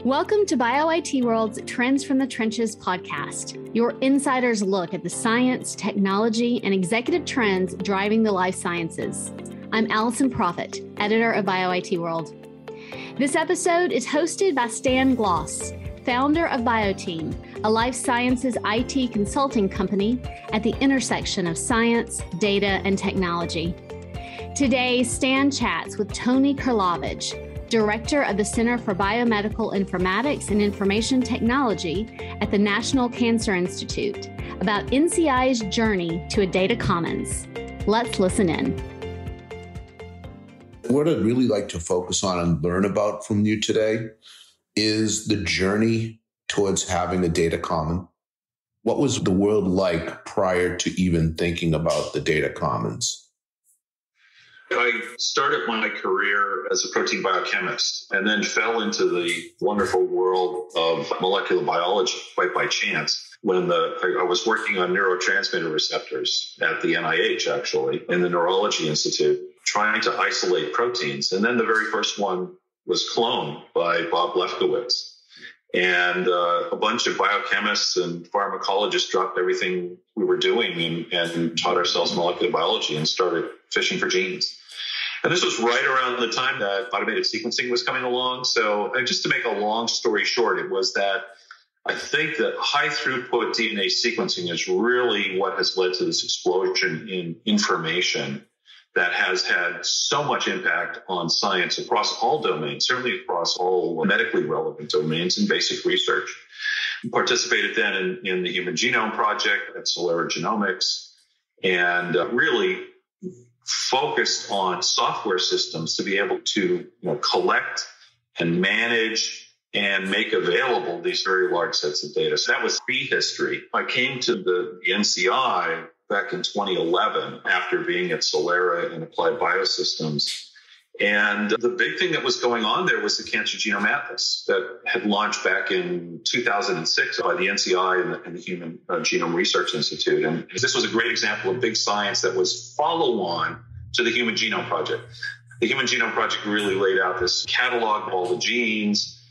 Welcome to BioIT World's Trends from the Trenches podcast, your insider's look at the science, technology, and executive trends driving the life sciences. I'm Allison Proffitt, editor of BioIT World. This episode is hosted by Stan Gloss, founder of BioTeam, a life sciences IT consulting company at the intersection of science, data, and technology. Today, Stan chats with Tony Kerlavage, Director of the Center for Biomedical Informatics and Information Technology at the National Cancer Institute, about NCI's journey to a data commons. Let's listen in. What I'd really like to focus on and learn about from you today is the journey towards having a data common. What was the world like prior to even thinking about the data commons? I started my career as a protein biochemist and then fell into the wonderful world of molecular biology quite by chance when I was working on neurotransmitter receptors at the NIH, actually, in the Neurology Institute, trying to isolate proteins. And then the very first one was cloned by Bob Lefkowitz. And a bunch of biochemists and pharmacologists dropped everything we were doing and taught ourselves molecular biology and started fishing for genes. And this was right around the time that automated sequencing was coming along. So just to make a long story short, it was that I think that high throughput DNA sequencing is really what has led to this explosion in information that has had so much impact on science across all domains, certainly across all medically relevant domains and basic research. Participated then in the Human Genome Project at Celera Genomics and really focused on software systems to be able to collect and manage and make available these very large sets of data. So that was prehistory. I came to the NCI back in 2011 after being at Celera and Applied Biosystems. And the big thing that was going on there was the Cancer Genome Atlas that had launched back in 2006 by the NCI and the Human Genome Research Institute. And this was a great example of big science that was follow-on to the Human Genome Project. The Human Genome Project really laid out this catalog of all the genes,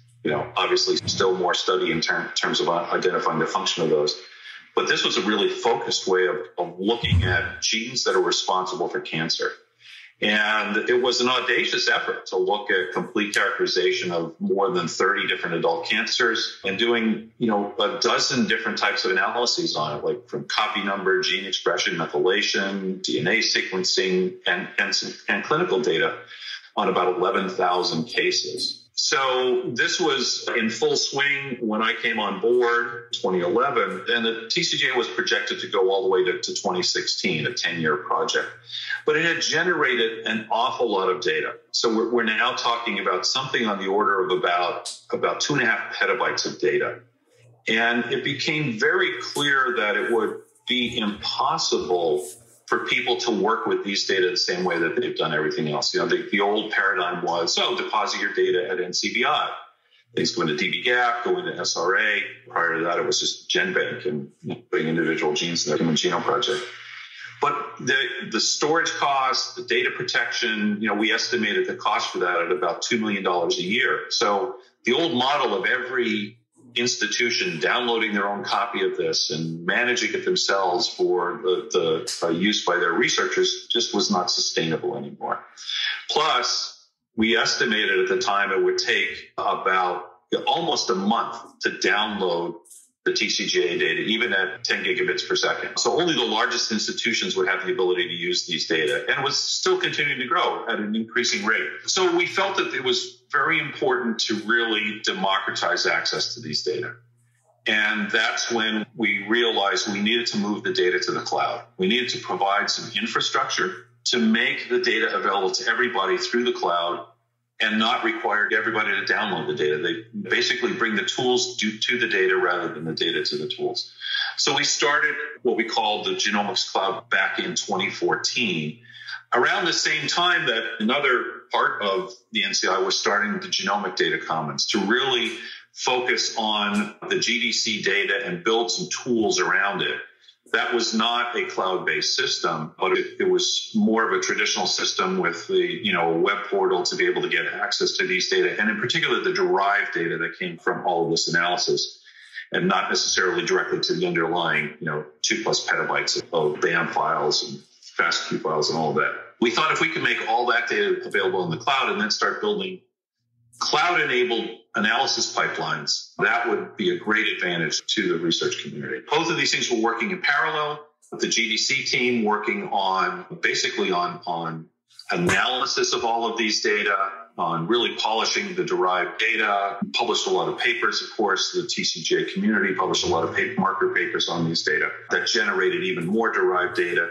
obviously still more study in terms of identifying the function of those. But this was a really focused way of looking at genes that are responsible for cancer. And it was an audacious effort to look at complete characterization of more than 30 different adult cancers and doing, a dozen different types of analyses on it, like from copy number, gene expression, methylation, DNA sequencing, and clinical data on about 11,000 cases. So this was in full swing when I came on board 2011, and the TCGA was projected to go all the way to 2016, a 10-year project. But it had generated an awful lot of data. So we're now talking about something on the order of about 2.5 petabytes of data. And it became very clear that it would be impossible for people to work with these data the same way that they've done everything else. The old paradigm was, deposit your data at NCBI. Things go into dbGaP, go into SRA. Prior to that, it was just GenBank and putting individual genes in the Human Genome Project. But the storage cost, the data protection, we estimated the cost for that at about $2 million a year. So the old model of every institution downloading their own copy of this and managing it themselves for the use by their researchers just was not sustainable anymore. Plus, we estimated at the time it would take about almost a month to download the TCGA data, even at 10 gigabits per second. So only the largest institutions would have the ability to use these data, and was still continuing to grow at an increasing rate. So we felt that it was very important to really democratize access to these data. And that's when we realized we needed to move the data to the cloud. We needed to provide some infrastructure to make the data available to everybody through the cloud and not require everybody to download the data. They basically bring the tools to the data rather than the data to the tools. So we started what we called the Genomics Cloud back in 2014, around the same time that another part of the NCI was starting the Genomic Data Commons to really focus on the GDC data and build some tools around it That was not a cloud-based system, but it was more of a traditional system with the, a web portal to be able to get access to these data, and in particular, the derived data that came from all of this analysis, and not necessarily directly to the underlying, 2+ petabytes of BAM files and FASTQ files and all of that. We thought if we could make all that data available in the cloud and then start building cloud-enabled analysis pipelines, that would be a great advantage to the research community. Both of these things were working in parallel, with the GDC team working on analysis of all of these data, on really polishing the derived data, published a lot of papers, of course. The TCGA community published a lot of marker papers on these data that generated even more derived data.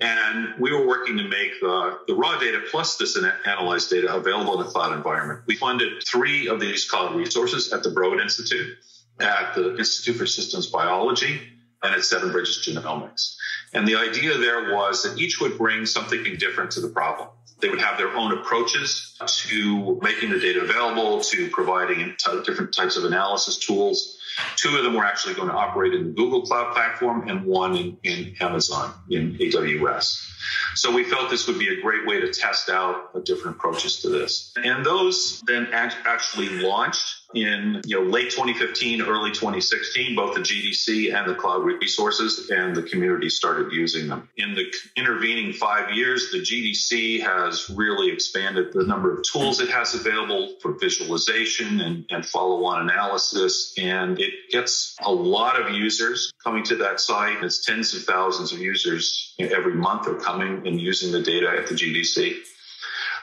And we were working to make the raw data plus this analyzed data available in the cloud environment. We funded 3 of these cloud resources at the Broad Institute, at the Institute for Systems Biology, and at Seven Bridges Genomics. And the idea there was that each would bring something different to the problem. They would have their own approaches to making the data available, to providing different types of analysis tools. 2 of them were actually going to operate in the Google Cloud Platform and 1 in Amazon, in AWS. So we felt this would be a great way to test out different approaches to this. And those then actually launched in late 2015, early 2016, both the GDC and the cloud resources, and the community started using them. In the intervening 5 years, the GDC has really expanded the number of tools it has available for visualization and follow-on analysis, and it gets a lot of users coming to that site. It's tens of thousands of users every month are coming and using the data at the GDC.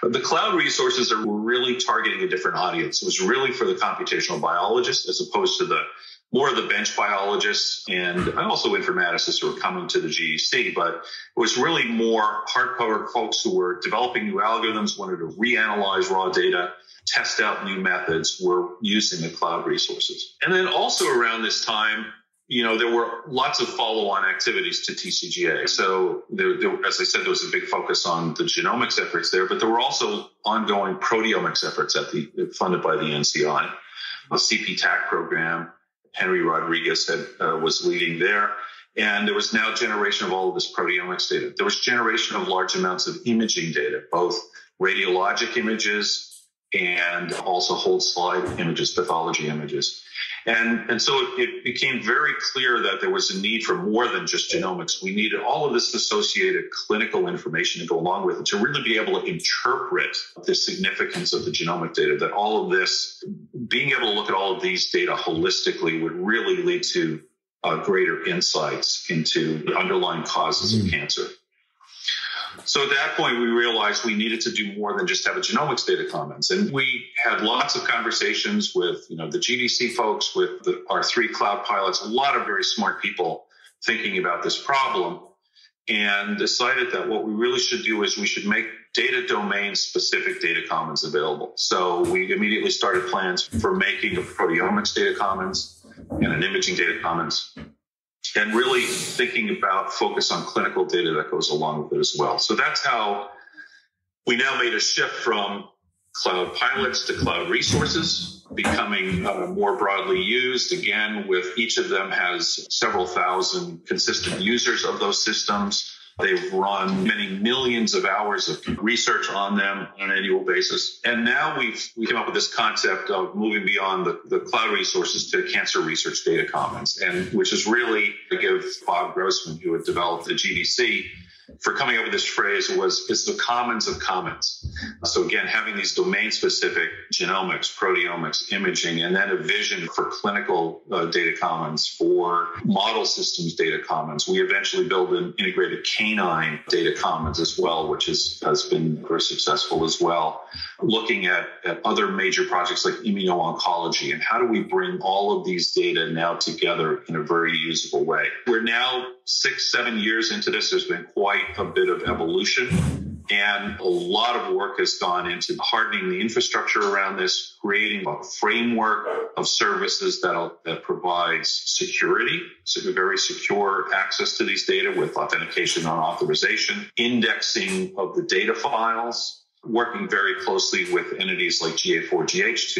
The cloud resources are really targeting a different audience. It was really for the computational biologists as opposed to more of the bench biologists and also informaticists who were coming to the GDC. But it was really more hardcover folks who were developing new algorithms, wanted to reanalyze raw data, test out new methods, were using the cloud resources. And then also around this time, there were lots of follow-on activities to TCGA. So there, as I said, there was a big focus on the genomics efforts there, but there were also ongoing proteomics efforts funded by the NCI. A CPTAC program, Henry Rodriguez was leading there. And there was now generation of all of this proteomics data. There was generation of large amounts of imaging data, both radiologic images and also whole slide images, pathology images. And so it became very clear that there was a need for more than just genomics. We needed all of this associated clinical information to go along with it to really be able to interpret the significance of the genomic data, that all of this, being able to look at all of these data holistically would really lead to greater insights into the underlying causes of cancer. So at that point, we realized we needed to do more than just have a genomics data commons. And we had lots of conversations with, the GDC folks, with our 3 cloud pilots, a lot of very smart people thinking about this problem, and decided that what we really should do is we should make data domain specific data commons available. So we immediately started plans for making a proteomics data commons and an imaging data commons, and really thinking about focus on clinical data that goes along with it as well. So that's how we now made a shift from cloud pilots to cloud resources, becoming more broadly used. Again, with each of them has several thousand consistent users of those systems. They've run many millions of hours of research on them on an annual basis. And now we came up with this concept of moving beyond the cloud resources to Cancer Research Data Commons, and which is really to give Bob Grossman, who had developed the GDC, for coming up with this phrase is the commons of commons. So again, having these domain-specific genomics, proteomics, imaging, and then a vision for clinical data commons, for model systems data commons. We eventually built an integrated canine data commons as well, which has been very successful as well. Looking at other major projects like immuno-oncology, and how do we bring all of these data now together in a very usable way. We're now 6-7 years into this. There's been quite a bit of evolution, and a lot of work has gone into hardening the infrastructure around this, creating a framework of services that provides security, so very secure access to these data with authentication and authorization, indexing of the data files, working very closely with entities like GA4GH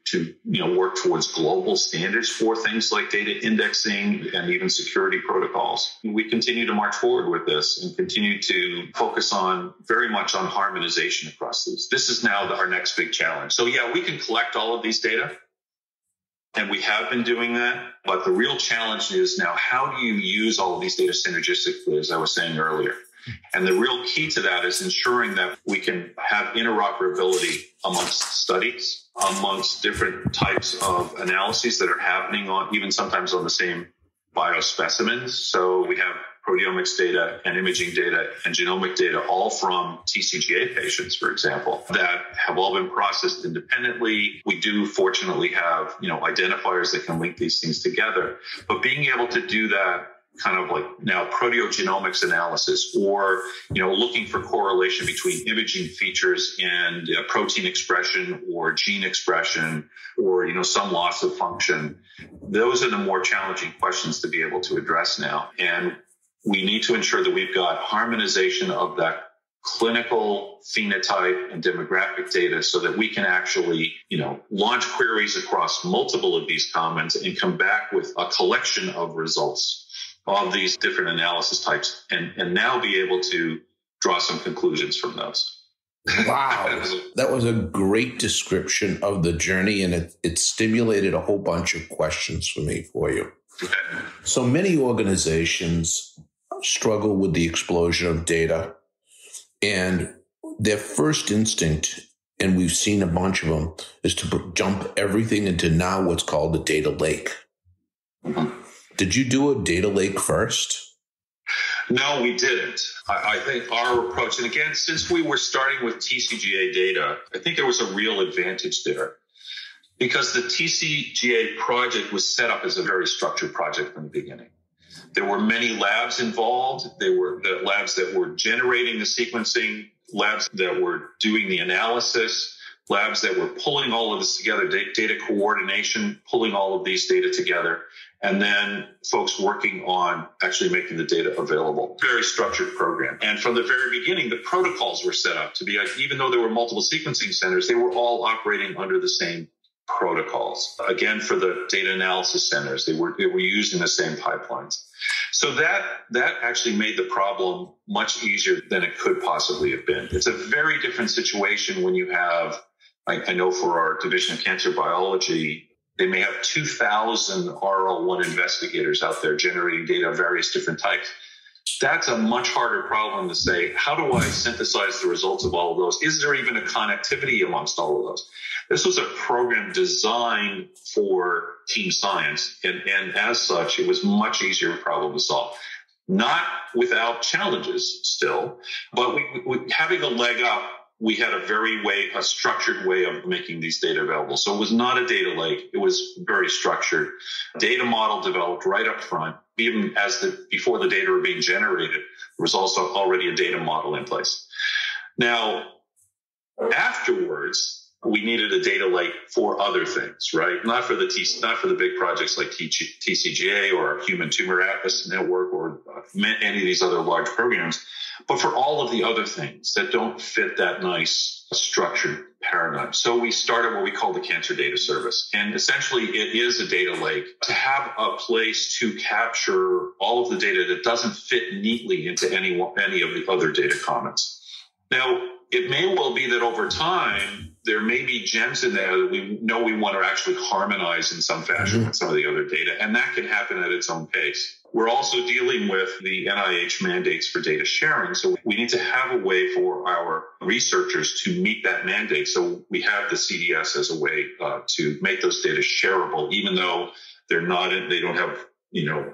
to work towards global standards for things like data indexing and even security protocols. We continue to march forward with this and continue to focus very much on harmonization across these. This is now our next big challenge. So yeah, we can collect all of these data, and we have been doing that. But the real challenge is now, how do you use all of these data synergistically, as I was saying earlier? And the real key to that is ensuring that we can have interoperability amongst studies, amongst different types of analyses that are happening on, even sometimes on the same biospecimens. So we have proteomics data and imaging data and genomic data, all from TCGA patients, for example, that have all been processed independently. We do fortunately have, identifiers that can link these things together, but being able to do that kind of like now proteogenomics analysis, or, looking for correlation between imaging features and protein expression or gene expression, or, some loss of function. Those are the more challenging questions to be able to address now. And we need to ensure that we've got harmonization of that clinical phenotype and demographic data so that we can actually, launch queries across multiple of these commons and come back with a collection of results of these different analysis types, and now be able to draw some conclusions from those. Wow. That was a great description of the journey, and it stimulated a whole bunch of questions for you. Okay. So many organizations struggle with the explosion of data, and their first instinct, and we've seen a bunch of them, is to dump everything into now what's called a data lake. Mm-hmm. Did you do a data lake first? No, we didn't. I think our approach, and again, since we were starting with TCGA data, I think there was a real advantage there, because the TCGA project was set up as a very structured project from the beginning. There were many labs involved. There were the labs that were generating the sequencing, labs that were doing the analysis, labs that were pulling all of this together, data coordination, pulling all of these data together, and then folks working on actually making the data available. Very structured program. And from the very beginning, the protocols were set up to be, even though there were multiple sequencing centers, they were all operating under the same protocols. Again, for the data analysis centers, they were using the same pipelines. So that actually made the problem much easier than it could possibly have been. It's a very different situation when you have, I know for our division of cancer biology, they may have 2,000 RL1 investigators out there generating data of various different types. That's a much harder problem to say, how do I synthesize the results of all of those? Is there even a connectivity amongst all of those? This was a program designed for team science, and as such, it was much easier problem to solve. Not without challenges still, but we having a leg up, we had a structured way of making these data available. So it was not a data lake. It was very structured. Data model developed right up front. Even before the data were being generated, there was also already a data model in place. Now, afterwards, we needed a data lake for other things, right? Not for the big projects like TCGA or Human Tumor Atlas Network or any of these other large programs, but for all of the other things that don't fit that nice structured paradigm. So we started what we call the Cancer Data Service. And essentially it is a data lake to have a place to capture all of the data that doesn't fit neatly into any of the other data commons. Now, it may well be that over time, there may be gems in there that we know we want to actually harmonize in some fashion with some of the other data, and that can happen at its own pace. We're also dealing with the NIH mandates for data sharing, so we need to have a way for our researchers to meet that mandate. So we have the CDS as a way to make those data shareable, even though they don't have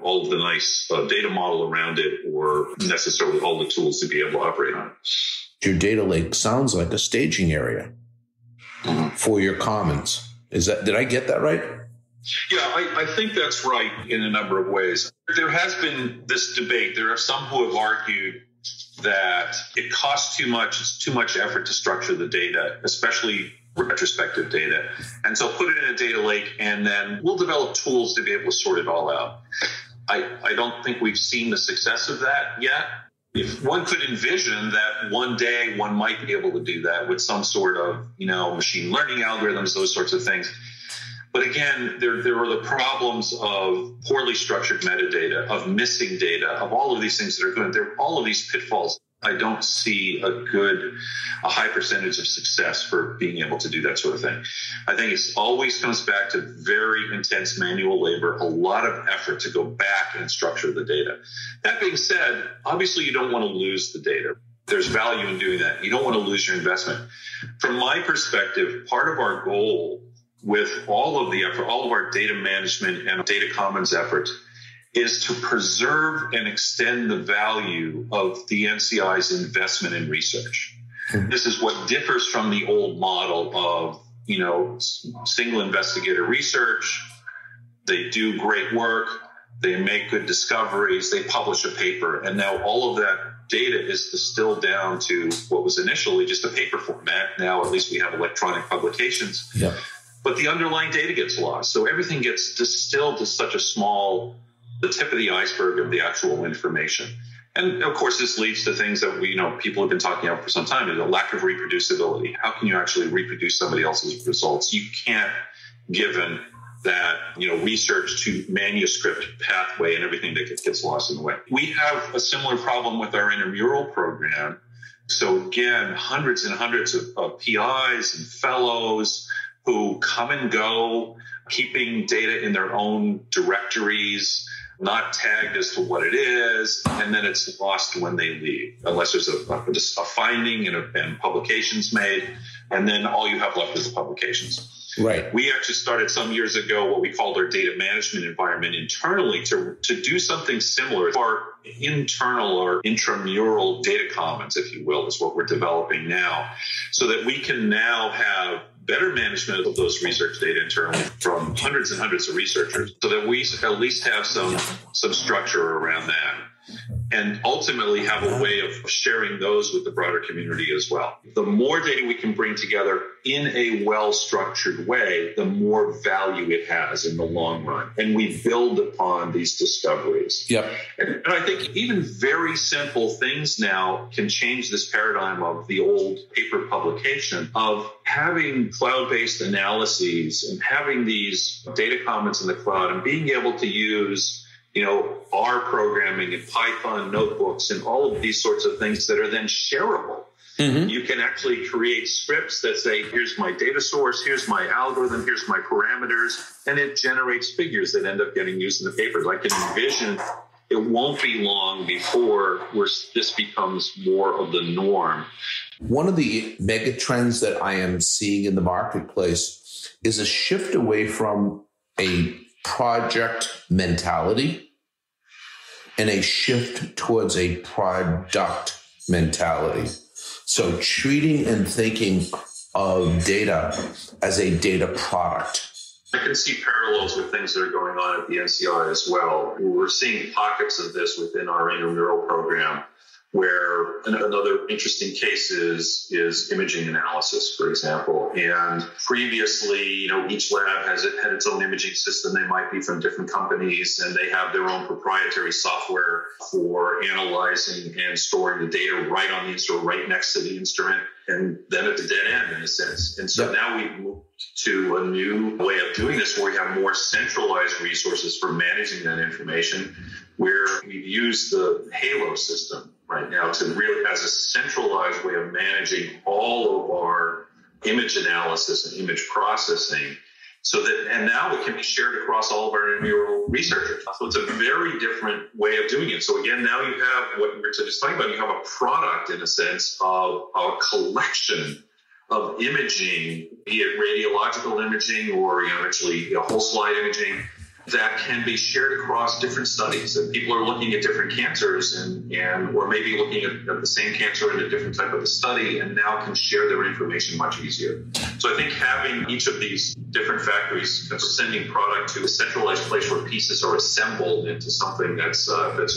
all of the nice data model around it or necessarily all the tools to be able to operate on it. Your data lake sounds like a staging area for your commons. Did I get that right? Yeah, I think that's right in a number of ways. There has been this debate. There are some who have argued that it costs too much. It's too much effort to structure the data, especially retrospective data. And so put it in a data lake, and then we'll develop tools to be able to sort it all out. I don't think we've seen the success of that yet. If one could envision that one day one might be able to do that with some sort of, machine learning algorithms, those sorts of things. But again, there are the problems of poorly structured metadata, of missing data, of all of these things that are good. There are all of these pitfalls. I don't see a high percentage of success for being able to do that sort of thing. I think it always comes back to very intense manual labor, a lot of effort to go back and structure the data. That being said, obviously you don't want to lose the data. There's value in doing that. You don't want to lose your investment. From my perspective, part of our goal with all of the effort, all of our data management and data commons efforts, is to preserve and extend the value of the NCI's investment in research. Mm-hmm. This is what differs from the old model of, single investigator research. They do great work. They make good discoveries. They publish a paper. And now all of that data is distilled down to what was initially just a paper format. Now at least we have electronic publications. Yep. But the underlying data gets lost. So everything gets distilled to such the tip of the iceberg of the actual information. And of course, this leads to things that people have been talking about for some time, the lack of reproducibility. How can you actually reproduce somebody else's results? You can't, given that, research to manuscript pathway and everything that gets lost in the way. We have a similar problem with our intramural program. So again, hundreds and hundreds of PIs and fellows who come and go, keeping data in their own directories, not tagged as to what it is, and then it's lost when they leave, unless there's a finding and publications made, and then all you have left is the publications. Right. We actually started some years ago what we called our data management environment internally to do something similar. Our internal or intramural data commons, if you will, is what we're developing now, so that we can now have better management of those research data internally from hundreds and hundreds of researchers, so that we at least have some structure around that, and ultimately have a way of sharing those with the broader community as well. The more data we can bring together in a well-structured way, the more value it has in the long run. And we build upon these discoveries. Yep. And I think even very simple things now can change this paradigm of the old paper publication, of having cloud-based analyses and having these data commons in the cloud and being able to use R programming and Python notebooks and all of these sorts of things that are then shareable. Mm-hmm. You can actually create scripts that say, here's my data source, here's my algorithm, here's my parameters, and it generates figures that end up getting used in the papers. I can envision it won't be long before this becomes more of the norm. One of the mega trends that I am seeing in the marketplace is a shift away from a project mentality and a shift towards a product mentality. So treating and thinking of data as a data product. I can see parallels with things that are going on at the NCI as well. We're seeing pockets of this within our intramural program, where another interesting case is imaging analysis, for example. And previously, each lab had its own imaging system. They might be from different companies, and they have their own proprietary software for analyzing and storing the data right on the instrument, right next to the instrument, and then at the dead end, in a sense. And so now we've moved to a new way of doing this, where we have more centralized resources for managing that information, where we've used the Halo system right now to really as a centralized way of managing all of our image analysis and image processing, so that, and now it can be shared across all of our intramural researchers. So it's a very different way of doing it. So again, now you have what we were just talking about. You have a product, in a sense, of a collection of imaging, be it radiological imaging or actually whole slide imaging, that can be shared across different studies. And people are looking at different cancers and or maybe looking at the same cancer in a different type of a study, and now can share their information much easier. So I think having each of these different factories sending product to a centralized place where pieces are assembled into something that's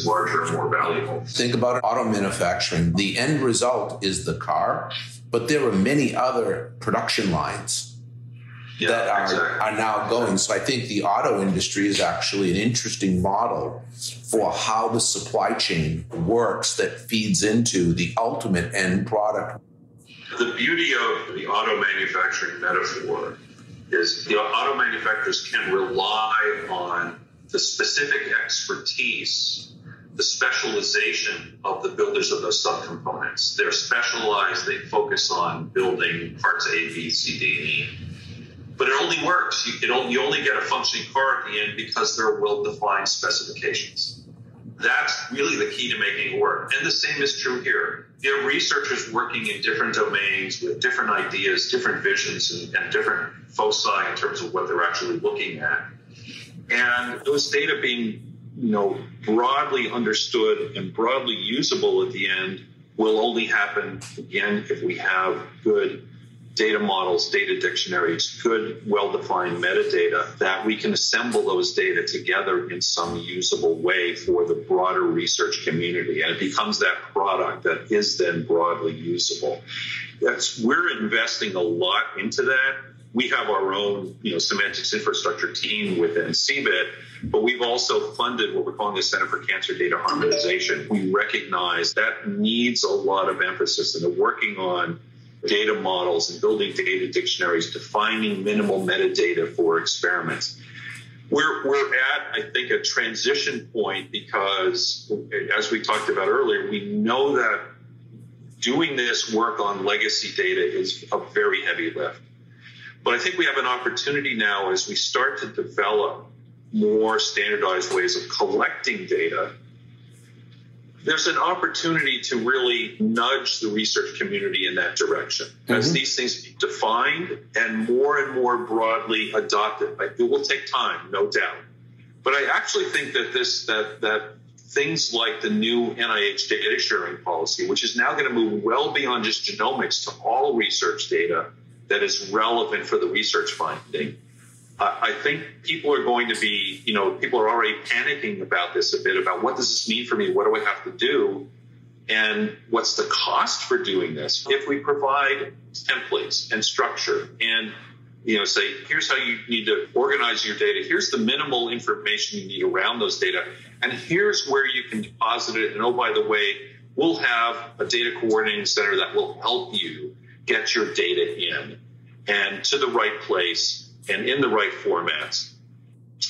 larger and more valuable. Think about auto manufacturing. The end result is the car, but there are many other production lines that are now going. So I think the auto industry is actually an interesting model for how the supply chain works that feeds into the ultimate end product. The beauty of the auto manufacturing metaphor is the auto manufacturers can rely on the specific expertise, the specialization of the builders of those subcomponents. They're specialized, they focus on building parts A, B, C, D, and E. But it only works. You only get a functioning car at the end because there are well-defined specifications. That's really the key to making it work. And the same is true here. You have researchers working in different domains with different ideas, different visions, and different foci in terms of what they're actually looking at. And those data being, broadly understood and broadly usable at the end will only happen, again, if we have good data models, data dictionaries, good, well-defined metadata that we can assemble those data together in some usable way for the broader research community. And it becomes that product that is then broadly usable. We're investing a lot into that. We have our own, semantics infrastructure team within CBIT, but we've also funded what we're calling the Center for Cancer Data Harmonization. We recognize that needs a lot of emphasis, and they're working on data models and building data dictionaries, defining minimal metadata for experiments. We're at, I think, a transition point because, as we talked about earlier, we know that doing this work on legacy data is a very heavy lift. But I think we have an opportunity now as we start to develop more standardized ways of collecting data. There's an opportunity to really nudge the research community in that direction as these things be defined and more broadly adopted. It will take time, no doubt. But I actually think that that things like the new NIH data sharing policy, which is now going to move well beyond just genomics to all research data that is relevant for the research finding. I think people are going to be, people are already panicking about this a bit, about what does this mean for me? What do I have to do? And what's the cost for doing this? If we provide templates and structure and, say, here's how you need to organize your data. Here's the minimal information you need around those data. And here's where you can deposit it. And oh, by the way, we'll have a data coordinating center that will help you get your data in and to the right place and in the right formats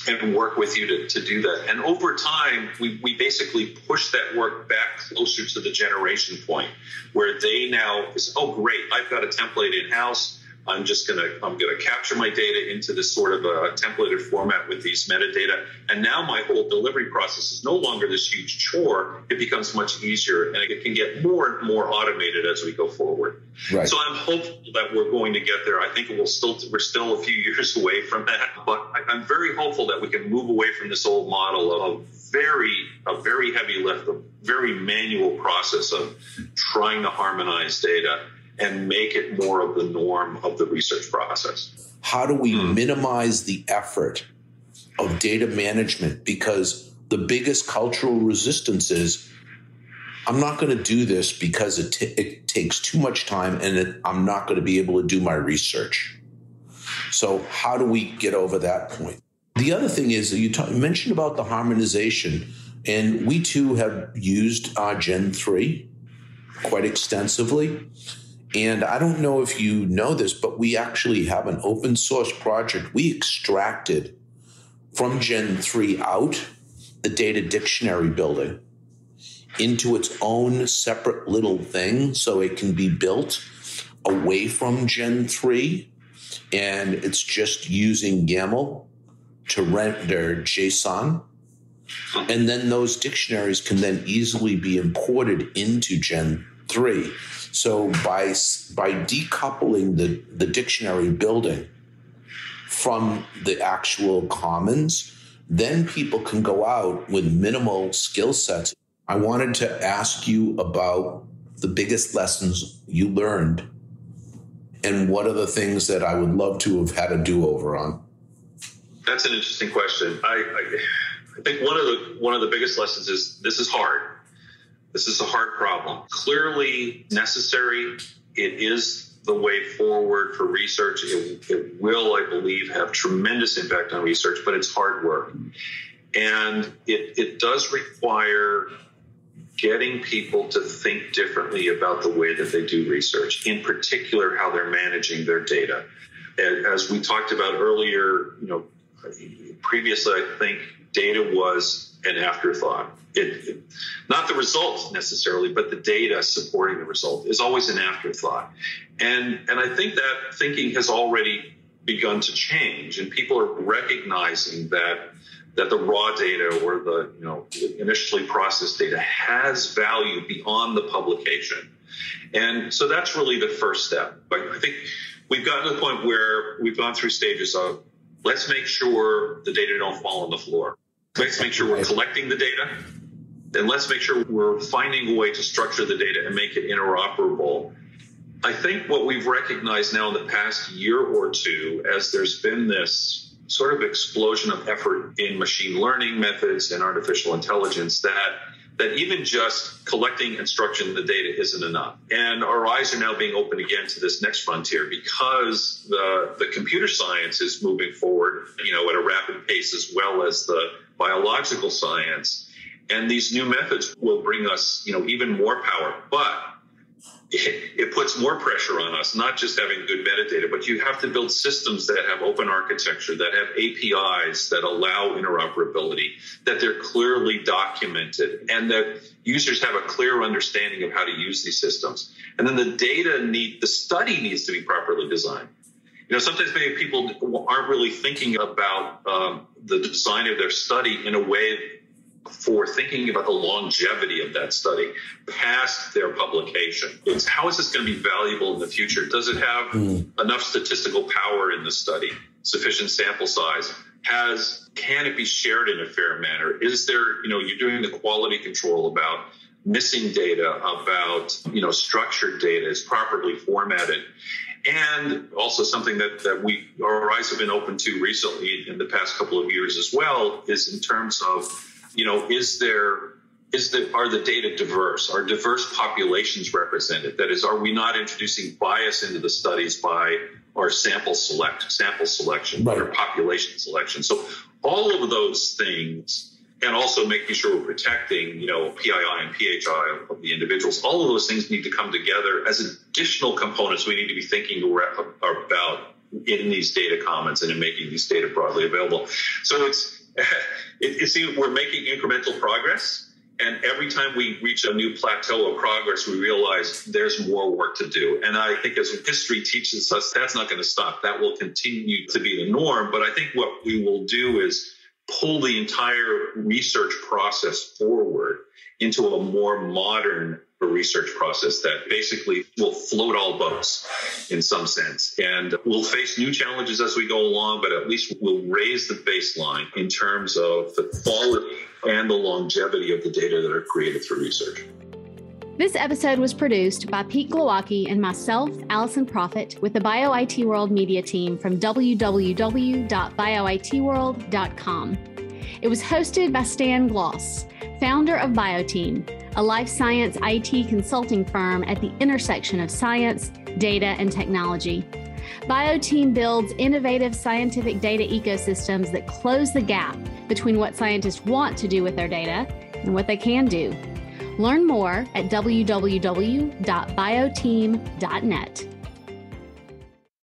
and work with you to do that. And over time, we basically push that work back closer to the generation point where they now is, oh, great, I've got a template in-house. I'm gonna capture my data into this sort of a templated format with these metadata. And now my whole delivery process is no longer this huge chore. It becomes much easier and it can get more and more automated as we go forward. Right. So I'm hopeful that we're going to get there. I think we're still a few years away from that, but I'm very hopeful that we can move away from this old model of a very heavy lift, a very manual process of trying to harmonize data and make it more of the norm of the research process. How do we minimize the effort of data management? Because the biggest cultural resistance is, I'm not going to do this because it takes too much time and I'm not going to be able to do my research. So how do we get over that point? The other thing is, you mentioned about the harmonization, and we too have used Gen 3 quite extensively. And I don't know if you know this, but we actually have an open source project. We extracted from Gen 3 out the data dictionary building into its own separate little thing so it can be built away from Gen 3. And it's just using YAML to render JSON. And then those dictionaries can then easily be imported into Gen 3. So by decoupling the dictionary building from the actual commons, then people can go out with minimal skill sets. I wanted to ask you about the biggest lessons you learned and what are the things that I would love to have had a do-over on. That's an interesting question. I think one of the biggest lessons is this is hard. This is a hard problem. Clearly necessary. It is the way forward for research. It will, I believe, have tremendous impact on research, but it's hard work. And it does require getting people to think differently about the way that they do research, in particular, how they're managing their data. As we talked about earlier, previously, I think data was an afterthought. Not the result necessarily, but the data supporting the result is always an afterthought. And I think that thinking has already begun to change, and people are recognizing that the raw data or the initially processed data has value beyond the publication. And so that's really the first step. But I think we've gotten to the point where we've gone through stages of let's make sure the data don't fall on the floor. Let's make sure we're collecting the data. And let's make sure we're finding a way to structure the data and make it interoperable. I think what we've recognized now in the past year or two, as there's been this sort of explosion of effort in machine learning methods and artificial intelligence, that even just collecting and structuring the data isn't enough. And our eyes are now being opened again to this next frontier because the computer science is moving forward, at a rapid pace, as well as the biological science. And these new methods will bring us, even more power. But it puts more pressure on us, not just having good metadata, but you have to build systems that have open architecture, that have APIs that allow interoperability, that they're clearly documented, and that users have a clear understanding of how to use these systems. And then the study needs to be properly designed. Sometimes maybe people aren't really thinking about the design of their study in a way for thinking about the longevity of that study past their publication. It's how is this going to be valuable in the future? Does it have enough statistical power in the study, sufficient sample size? Can it be shared in a fair manner? Is there, you're doing the quality control about missing data, about, structured data is properly formatted. And also something that our eyes have been open to recently in the past couple of years as well is in terms of, are the data diverse? Are diverse populations represented? That is, are we not introducing bias into the studies by our sample selection, right, or population selection? So all of those things, and also making sure we're protecting, PII and PHI of the individuals, all of those things need to come together as additional components we need to be thinking about in these data commons and in making these data broadly available. So we're making incremental progress, and every time we reach a new plateau of progress, we realize there's more work to do. And I think as history teaches us, that's not going to stop. That will continue to be the norm. But I think what we will do is pull the entire research process forward into a more modern research process that basically will float all boats in some sense. And we'll face new challenges as we go along, but at least we'll raise the baseline in terms of the quality and the longevity of the data that are created through research. This episode was produced by Pete Glowacki and myself, Allison Proffitt, with the BioIT World media team from www.bioitworld.com. It was hosted by Stan Gloss, founder of BioTeam, a life science IT consulting firm at the intersection of science, data, and technology. BioTeam builds innovative scientific data ecosystems that close the gap between what scientists want to do with their data and what they can do. Learn more at www.bioteam.net.